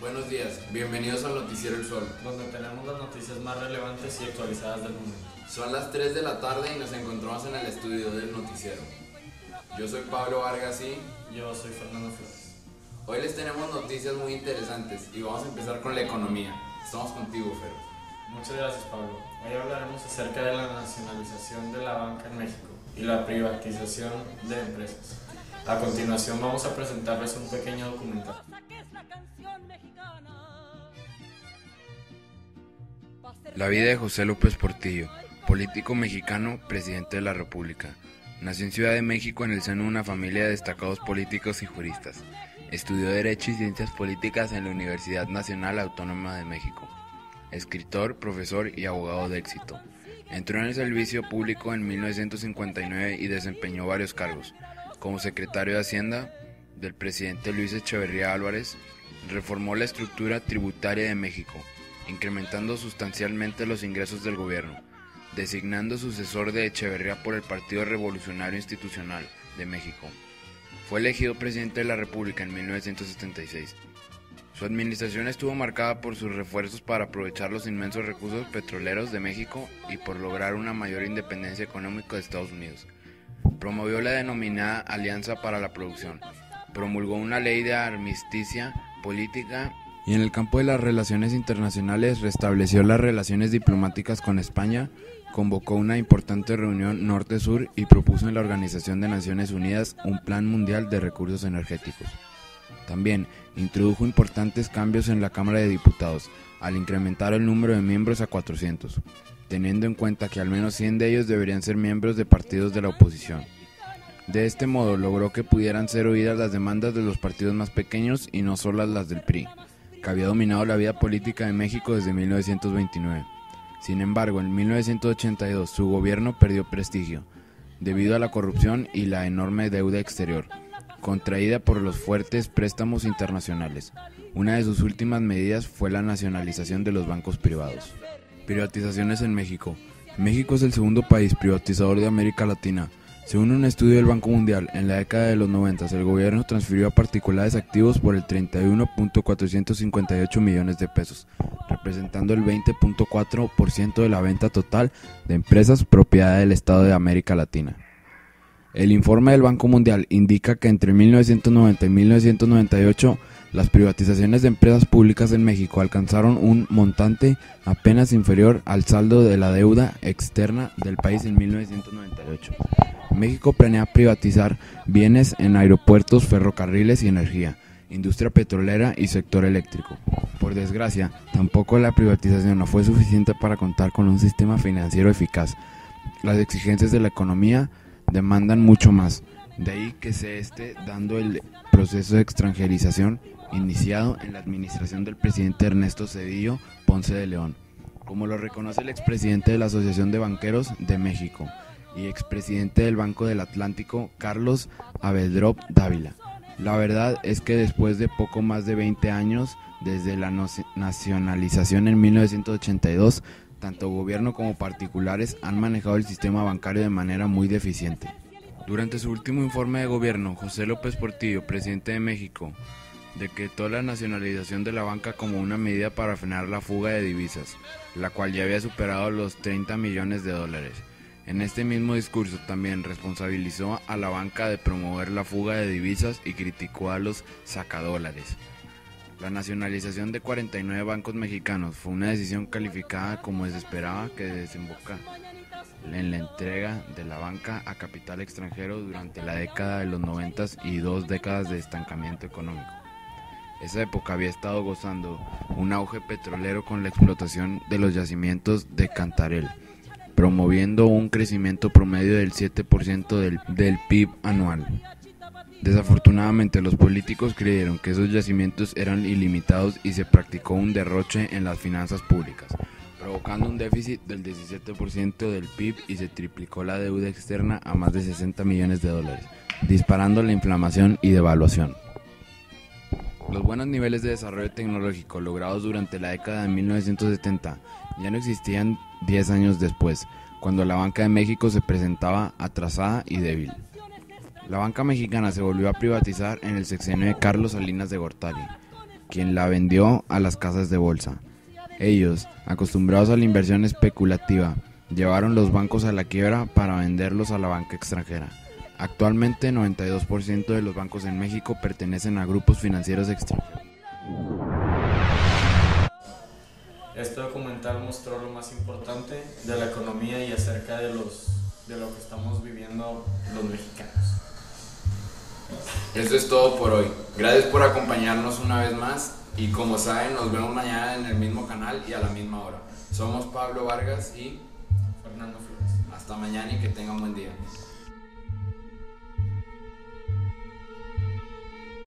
Buenos días, bienvenidos al Noticiero El Sol. Donde tenemos las noticias más relevantes y actualizadas del momento. Son las 3 de la tarde y nos encontramos en el estudio del noticiero. Yo soy Pablo Vargas y Yo soy Fernando Flores. hoy les tenemos noticias muy interesantes y vamos a empezar con la economía. Estamos contigo, Fer. Muchas gracias, Pablo. Hoy hablaremos acerca de la nacionalización de la banca en México y la privatización de empresas. A continuación vamos a presentarles un pequeño documental. La vida de José López Portillo, político mexicano, presidente de la República. Nació en Ciudad de México en el seno de una familia de destacados políticos y juristas. Estudió Derecho y Ciencias Políticas en la Universidad Nacional Autónoma de México. Escritor, profesor y abogado de éxito. Entró en el servicio público en 1959 y desempeñó varios cargos, como secretario de Hacienda del presidente Luis Echeverría Álvarez. Reformó la estructura tributaria de México, incrementando sustancialmente los ingresos del gobierno, designando sucesor de Echeverría por el Partido Revolucionario Institucional de México. Fue elegido presidente de la República en 1976. Su administración estuvo marcada por sus refuerzos para aprovechar los inmensos recursos petroleros de México y por lograr una mayor independencia económica de Estados Unidos. Promovió la denominada Alianza para la Producción, promulgó una ley de armisticia política y en el campo de las relaciones internacionales restableció las relaciones diplomáticas con España, convocó una importante reunión norte-sur y propuso en la Organización de Naciones Unidas un plan mundial de recursos energéticos. También introdujo importantes cambios en la Cámara de Diputados, al incrementar el número de miembros a 400, teniendo en cuenta que al menos 100 de ellos deberían ser miembros de partidos de la oposición. De este modo logró que pudieran ser oídas las demandas de los partidos más pequeños y no solo las del PRI, que había dominado la vida política de México desde 1929. Sin embargo, en 1982 su gobierno perdió prestigio, debido a la corrupción y la enorme deuda exterior, contraída por los fuertes préstamos internacionales. Una de sus últimas medidas fue la nacionalización de los bancos privados. Privatizaciones en México. México es el segundo país privatizador de América Latina. Según un estudio del Banco Mundial, en la década de los 90 el gobierno transfirió a particulares activos por el 31.458 millones de pesos, representando el 20.4% de la venta total de empresas propiedad del Estado de América Latina. El informe del Banco Mundial indica que entre 1990 y 1998 las privatizaciones de empresas públicas en México alcanzaron un montante apenas inferior al saldo de la deuda externa del país en 1998. México planea privatizar bienes en aeropuertos, ferrocarriles y energía, industria petrolera y sector eléctrico. Por desgracia, tampoco la privatización no fue suficiente para contar con un sistema financiero eficaz. Las exigencias de la economía demandan mucho más, de ahí que se esté dando el proceso de extranjerización iniciado en la administración del presidente Ernesto Zedillo Ponce de León, como lo reconoce el expresidente de la Asociación de Banqueros de México y expresidente del Banco del Atlántico, Carlos Avedrop Dávila. La verdad es que después de poco más de 20 años desde la nacionalización en 1982, tanto gobierno como particulares han manejado el sistema bancario de manera muy deficiente. Durante su último informe de gobierno, José López Portillo, presidente de México, decretó la nacionalización de la banca como una medida para frenar la fuga de divisas, la cual ya había superado los 30 millones de dólares. En este mismo discurso también responsabilizó a la banca de promover la fuga de divisas y criticó a los sacadólares. La nacionalización de 49 bancos mexicanos fue una decisión calificada como desesperada que desemboca en la entrega de la banca a capital extranjero durante la década de los 90 y 2 décadas de estancamiento económico. Esa época había estado gozando un auge petrolero con la explotación de los yacimientos de Cantarell, promoviendo un crecimiento promedio del 7% del PIB anual. Desafortunadamente, los políticos creyeron que esos yacimientos eran ilimitados y se practicó un derroche en las finanzas públicas, provocando un déficit del 17% del PIB y se triplicó la deuda externa a más de 60 millones de dólares, disparando la inflación y devaluación. Los buenos niveles de desarrollo tecnológico logrados durante la década de 1970 ya no existían 10 años después, cuando la banca de México se presentaba atrasada y débil. La banca mexicana se volvió a privatizar en el sexenio de Carlos Salinas de Gortari. quien la vendió a las casas de bolsa. Ellos, acostumbrados a la inversión especulativa, llevaron los bancos a la quiebra para venderlos a la banca extranjera. Actualmente, 92% de los bancos en México pertenecen a grupos financieros extranjeros. Este documental mostró lo más importante de la economía y acerca de lo que estamos viviendo los mexicanos. Eso es todo por hoy. Gracias por acompañarnos una vez más y como saben, nos vemos mañana en el mismo canal y a la misma hora. Somos Pablo Vargas y Fernando Flores. hasta mañana y que tengan buen día.